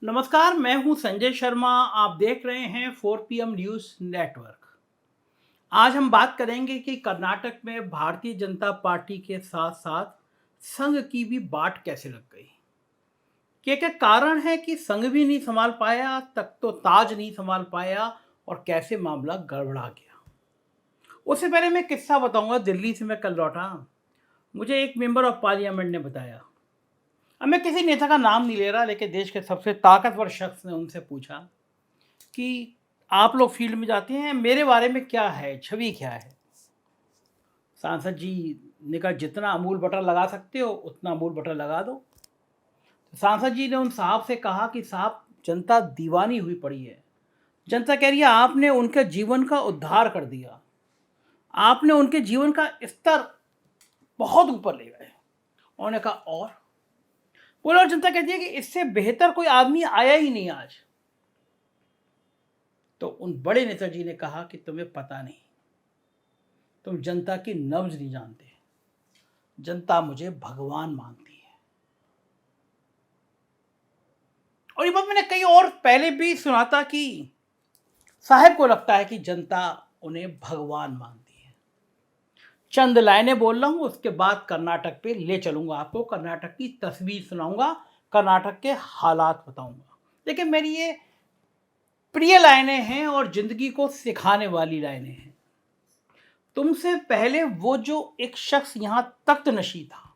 नमस्कार, मैं हूं संजय शर्मा। आप देख रहे हैं 4 PM न्यूज़ नेटवर्क। आज हम बात करेंगे कि कर्नाटक में भारतीय जनता पार्टी के साथ-साथ संघ की भी बाट कैसे लग गई। क्या-क्या कारण है कि संघ भी नहीं संभाल पाया, तख्त तो ताज नहीं संभाल पाया और कैसे मामला गड़बड़ा गया। उससे पहले मैं किस्सा बताऊंगा। दिल्ली से मैं कल लौटा। मुझे एक मेंबर ऑफ पार्लियामेंट ने बताया। अब मैं किसी नेता का नाम नहीं ले रहा, लेकिन देश के सबसे ताकतवर शख्स ने उनसे पूछा कि आप लोग फील्ड में जाते हैं, मेरे बारे में क्या है, छवि क्या है। सांसद जी ने कहा, जितना अमूल बटर लगा सकते हो उतना अमूल बटर लगा दो। तो सांसद जी ने उन साहब से कहा कि साहब, जनता दीवानी हुई पड़ी है। जनता कह रही है आपने उनके जीवन का उद्धार कर दिया, आपने उनके जीवन का स्तर बहुत ऊपर ले गए। उन्होंने कहा और बोला, और जनता कहती है कि इससे बेहतर कोई आदमी आया ही नहीं आज। तो उन बड़े नेताजी ने कहा कि तुम्हें पता नहीं, तुम जनता की नब्ज नहीं जानते। जनता मुझे भगवान मानती है। और ये बात मैंने कई और पहले भी सुना था कि साहब को लगता है कि जनता उन्हें भगवान मानती है। चंद लाइनें बोल रहा हूं, उसके बाद कर्नाटक पे ले चलूंगा आपको, कर्नाटक की तस्वीर सुनाऊंगा, कर्नाटक के हालात बताऊंगा। लेकिन मेरी ये प्रिय लाइनें हैं और जिंदगी को सिखाने वाली लाइनें हैं। तुमसे पहले वो जो एक शख्स यहां तख्त नशी था,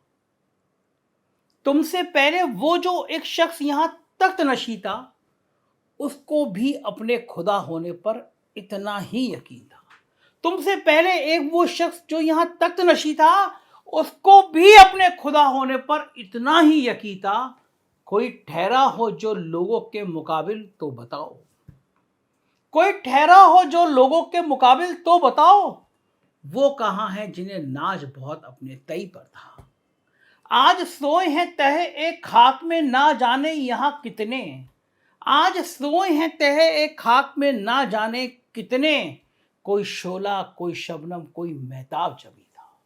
तुमसे पहले वो जो एक शख्स यहां तख्त नशी था, उसको भी अपने खुदा होने पर इतना ही यकीन था। तुमसे पहले एक वो शख्स जो यहां तख्त नशी था, उसको भी अपने खुदा होने पर इतना ही यकीन था। कोई ठहरा हो जो लोगों के मुकाबिल तो बताओ, कोई ठहरा हो जो लोगों के मुकाबिल तो बताओ। वो कहाँ है जिन्हें नाज बहुत अपने तई पर था। आज सोए हैं तहे एक खाक में, ना जाने यहाँ कितने। आज सोए हैं तहे एक खाक में, ना जाने कितने। कोई शोला, कोई शबनम, कोई महताब जबी था,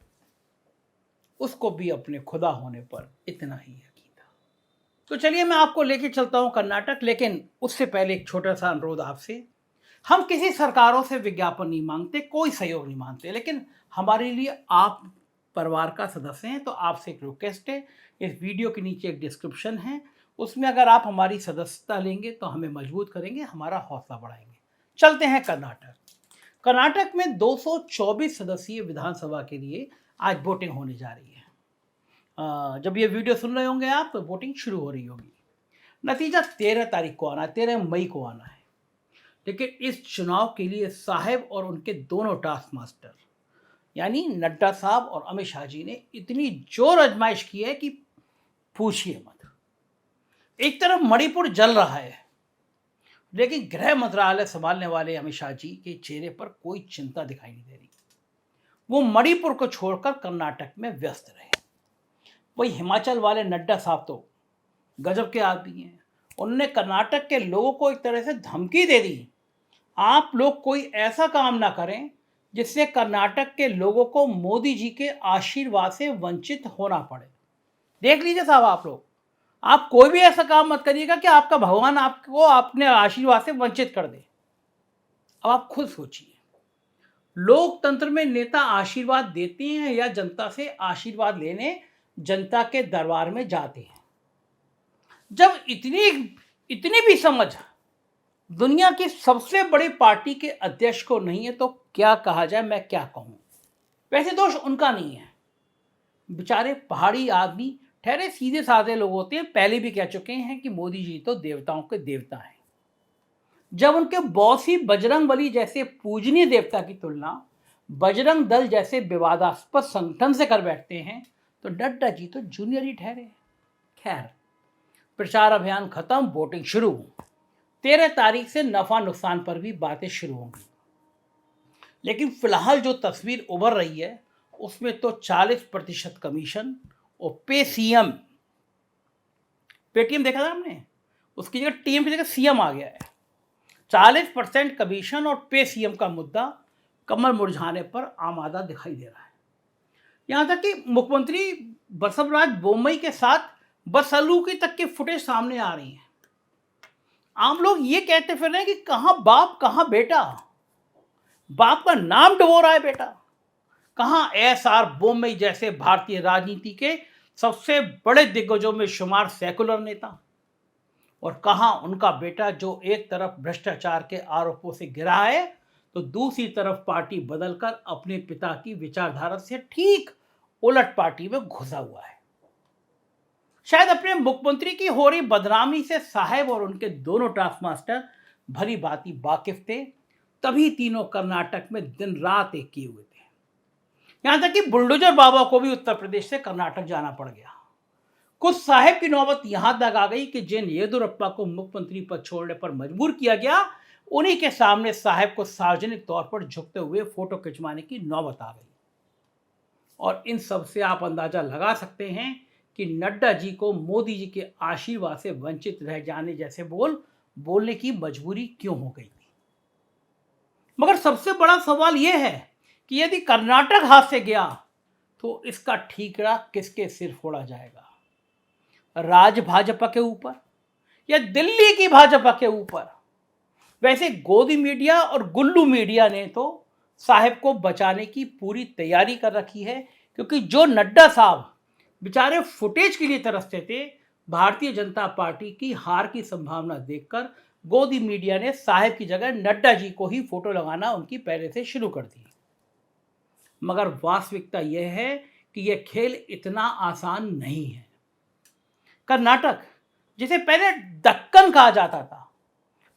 उसको भी अपने खुदा होने पर इतना ही यकीन था। तो चलिए मैं आपको लेके चलता हूं कर्नाटक, लेकिन उससे पहले एक छोटा सा अनुरोध आपसे। हम किसी सरकारों से विज्ञापन नहीं मांगते, कोई सहयोग नहीं मांगते, लेकिन हमारे लिए आप परिवार का सदस्य हैं, तो आपसे एक रिक्वेस्ट है। इस वीडियो के नीचे एक डिस्क्रिप्शन है, उसमें अगर आप हमारी सदस्यता लेंगे तो हमें मजबूत करेंगे, हमारा हौसला बढ़ाएंगे। चलते हैं कर्नाटक। कर्नाटक में 224 सदस्यीय विधानसभा के लिए आज वोटिंग होने जा रही है। जब ये वीडियो सुन रहे होंगे आप, तो वोटिंग शुरू हो रही होगी। नतीजा 13 तारीख को आना, 13 मई को आना है। लेकिन इस चुनाव के लिए साहब और उनके दोनों टास्क मास्टर यानी नड्डा साहब और अमित शाह जी ने इतनी जोर आजमाइश की है कि पूछिए मत। एक तरफ मणिपुर जल रहा है, लेकिन गृह मंत्रालय संभालने वाले अमित शाह जी के चेहरे पर कोई चिंता दिखाई नहीं दे रही। वो मणिपुर को छोड़कर कर्नाटक में व्यस्त रहे। वही हिमाचल वाले नड्डा साहब तो गजब के आदमी हैं। उन्होंने कर्नाटक के लोगों को एक तरह से धमकी दे दी, आप लोग कोई ऐसा काम ना करें जिससे कर्नाटक के लोगों को मोदी जी के आशीर्वाद से वंचित होना पड़े। देख लीजिए साहब, आप लोग, आप कोई भी ऐसा काम मत करिएगा कि आपका भगवान आपको अपने आशीर्वाद से वंचित कर दे। अब आप खुद सोचिए, लोकतंत्र में नेता आशीर्वाद देते हैं या जनता से आशीर्वाद लेने जनता के दरबार में जाते हैं। जब इतनी इतनी भी समझ दुनिया की सबसे बड़ी पार्टी के अध्यक्ष को नहीं है, तो क्या कहा जाए, मैं क्या कहूं। वैसे दोष उनका नहीं है, बेचारे पहाड़ी आदमी ठहरे सीधे साधे लोग होते हैं, पहले भी कह चुके हैं कि मोदी जी तो देवताओं के देवता हैं। जब उनके बॉस ही बजरंग बली जैसे पूजनीय देवता की तुलना बजरंग दल जैसे विवादास्पद संगठन से कर बैठते हैं, तो नड्डा जी तो जूनियर ही ठहरे। खैर, प्रचार अभियान खत्म, वोटिंग शुरू। 13 तारीख से नफा नुकसान पर भी बातें शुरू होंगी। लेकिन फिलहाल जो तस्वीर उभर रही है, उसमें तो 40% कमीशन और पे सीएम, पेटीएम देखा था हमने, उसकी जगह टीएम की जगह सीएम आ गया है। 40% कमीशन और पे सीएम का मुद्दा कमल मुरझाने पर आमादा दिखाई दे रहा है। यहां तक कि मुख्यमंत्री बसवराज बोम्मई के साथ बसलूकी तक की फुटेज सामने आ रही है। आम लोग ये कहते फिर रहे हैं कि कहाँ बाप कहाँ बेटा, बाप का नाम डुबो रहा है बेटा, कहाँ एसआर बोम्मई जैसे भारतीय राजनीति के सबसे बड़े दिग्गजों में शुमार सेकुलर नेता, और कहाँ उनका बेटा जो एक तरफ भ्रष्टाचार के आरोपों से घिरा है तो दूसरी तरफ पार्टी बदलकर अपने पिता की विचारधारा से ठीक उलट पार्टी में घुसा हुआ है। शायद अपने मुख्यमंत्री की हो रही बदनामी से साहब और उनके दोनों टास्कमास्टर भली भांति वाकिफ थे, तभी तीनों कर्नाटक में दिन रात एक किए हुए थे। यहां तक कि बुलडोजर बाबा को भी उत्तर प्रदेश से कर्नाटक जाना पड़ गया। कुछ साहब की नौबत यहां तक आ गई कि जिन येदुरप्पा को मुख्यमंत्री पद छोड़ने पर मजबूर किया गया, उन्हीं के सामने साहब को सार्वजनिक तौर पर झुकते हुए फोटो खिंचवाने की नौबत आ गई। और इन सब से आप अंदाजा लगा सकते हैं कि नड्डा जी को मोदी जी के आशीर्वाद से वंचित रह जाने जैसे बोलने की मजबूरी क्यों हो गई थी। मगर सबसे बड़ा सवाल यह है कि यदि कर्नाटक हाथ से गया तो इसका ठीकरा किसके सिर फोड़ा जाएगा, राज भाजपा के ऊपर या दिल्ली की भाजपा के ऊपर। वैसे गोदी मीडिया और गुल्लू मीडिया ने तो साहब को बचाने की पूरी तैयारी कर रखी है, क्योंकि जो नड्डा साहब बेचारे फुटेज के लिए तरसते थे, भारतीय जनता पार्टी की हार की संभावना देखकर गोदी मीडिया ने साहब की जगह नड्डा जी को ही फोटो लगाना उनकी पहले से शुरू कर दी। मगर वास्तविकता यह है कि यह खेल इतना आसान नहीं है। कर्नाटक, जिसे पहले दक्कन कहा जाता था,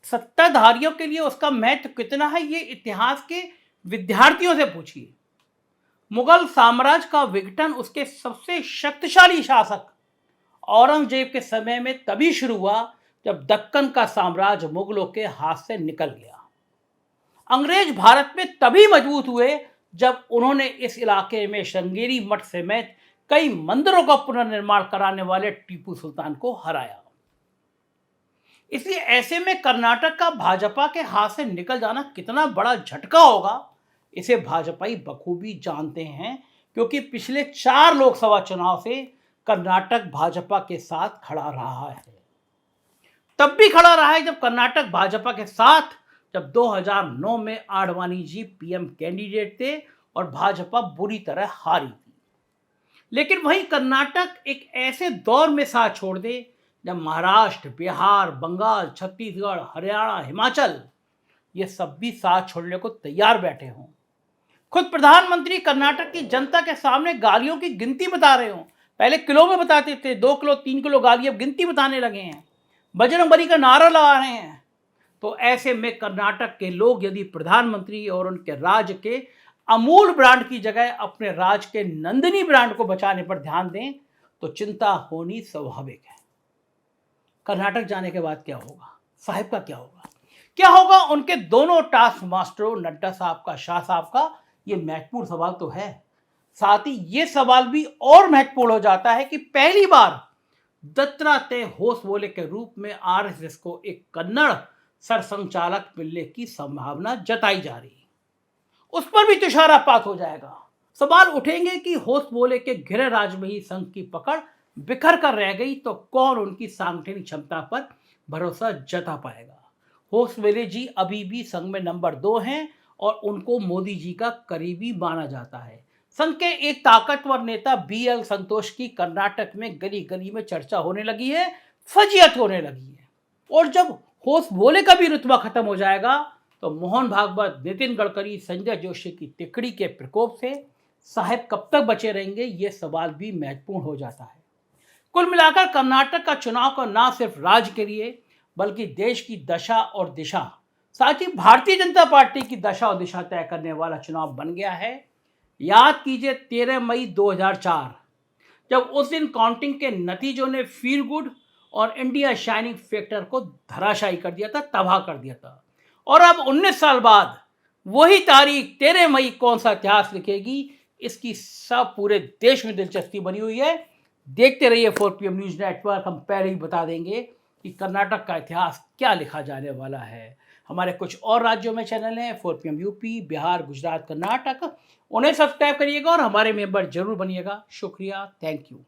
सत्ताधारियों के लिए उसका महत्व कितना है ये इतिहास के विद्यार्थियों से पूछिए। मुगल साम्राज्य का विघटन उसके सबसे शक्तिशाली शासक औरंगजेब के समय में तभी शुरू हुआ जब दक्कन का साम्राज्य मुगलों के हाथ से निकल गया। अंग्रेज भारत में तभी मजबूत हुए जब उन्होंने इस इलाके में श्रृंगेरी मठ समेत कई मंदिरों का पुनर्निर्माण कराने वाले टीपू सुल्तान को हराया। इसलिए ऐसे में कर्नाटक का भाजपा के हाथ से निकल जाना कितना बड़ा झटका होगा, इसे भाजपाई बखूबी जानते हैं, क्योंकि पिछले 4 लोकसभा चुनाव से कर्नाटक भाजपा के साथ खड़ा रहा है। तब भी खड़ा रहा है जब कर्नाटक भाजपा के साथ, जब 2009 में आडवाणी जी पीएम कैंडिडेट थे और भाजपा बुरी तरह हारी थी। लेकिन वहीं कर्नाटक एक ऐसे दौर में साथ छोड़ दे जब महाराष्ट्र, बिहार, बंगाल, छत्तीसगढ़, हरियाणा, हिमाचल ये सब भी साथ छोड़ने को तैयार बैठे हों। खुद प्रधानमंत्री कर्नाटक की जनता के सामने गालियों की गिनती बता रहे हों। पहले किलो में बताते थे, 2 किलो 3 किलो गाली अब गिनती बताने लगे हैं, बजरंगबली का नारा लगा रहे हैं। तो ऐसे में कर्नाटक के लोग यदि प्रधानमंत्री और उनके राज्य के अमूल ब्रांड की जगह अपने राज्य के नंदिनी ब्रांड को बचाने पर ध्यान दें तो चिंता होनी स्वाभाविक है। कर्नाटक जाने के बाद क्या होगा, साहब का क्या होगा, क्या होगा उनके दोनों टास्क मास्टरों नड्डा साहब का, शाह साहब का, ये महत्वपूर्ण सवाल तो है। साथ ही ये सवाल भी और महत्वपूर्ण हो जाता है कि पहली बार दत्तात्रेय होसबोले के रूप में आरएसएस को एक कन्नड़ सरसंघचालक मिलने की संभावना जताई जा रही है। उस पर भी तुषारापात हो जाएगा। सवाल उठेंगे कि होसबोले के गृह राज्य में ही संघ की पकड़ बिखर कर रह गई तो कौन उनकी सांगठनिक क्षमता पर भरोसा जता पाएगा। होसबोले जी अभी भी संघ में नंबर 2 हैं और उनको मोदी जी का करीबी माना जाता है। संघ के एक ताकतवर नेता बीएल संतोष की कर्नाटक में गली गली में चर्चा होने लगी है, फजीयत होने लगी है। और जब होसबोले का भी रुतबा खत्म हो जाएगा तो मोहन भागवत, नितिन गडकरी, संजय जोशी की तिकड़ी के प्रकोप से साहब कब तक बचे रहेंगे, ये सवाल भी महत्वपूर्ण हो जाता है। कुल मिलाकर कर्नाटक का चुनाव को न सिर्फ राज्य के लिए बल्कि देश की दशा और दिशा, साथ ही भारतीय जनता पार्टी की दशा और दिशा तय करने वाला चुनाव बन गया है। याद कीजिए 13 मई 2004, जब उस दिन काउंटिंग के नतीजों ने फील गुड और इंडिया शाइनिंग फैक्टर को धराशायी कर दिया था, तबाह कर दिया था। और अब 19 साल बाद वही तारीख 13 मई कौन सा इतिहास लिखेगी, इसकी सब पूरे देश में दिलचस्पी बनी हुई है। देखते रहिए 4PM न्यूज नेटवर्क। हम पहले ही बता देंगे कि कर्नाटक का इतिहास क्या लिखा जाने वाला है। हमारे कुछ और राज्यों में चैनल हैं, 4PM यूपी, बिहार, गुजरात, कर्नाटक, उन्हें सब्सक्राइब करिएगा और हमारे मेंबर जरूर बनिएगा। शुक्रिया, थैंक यू।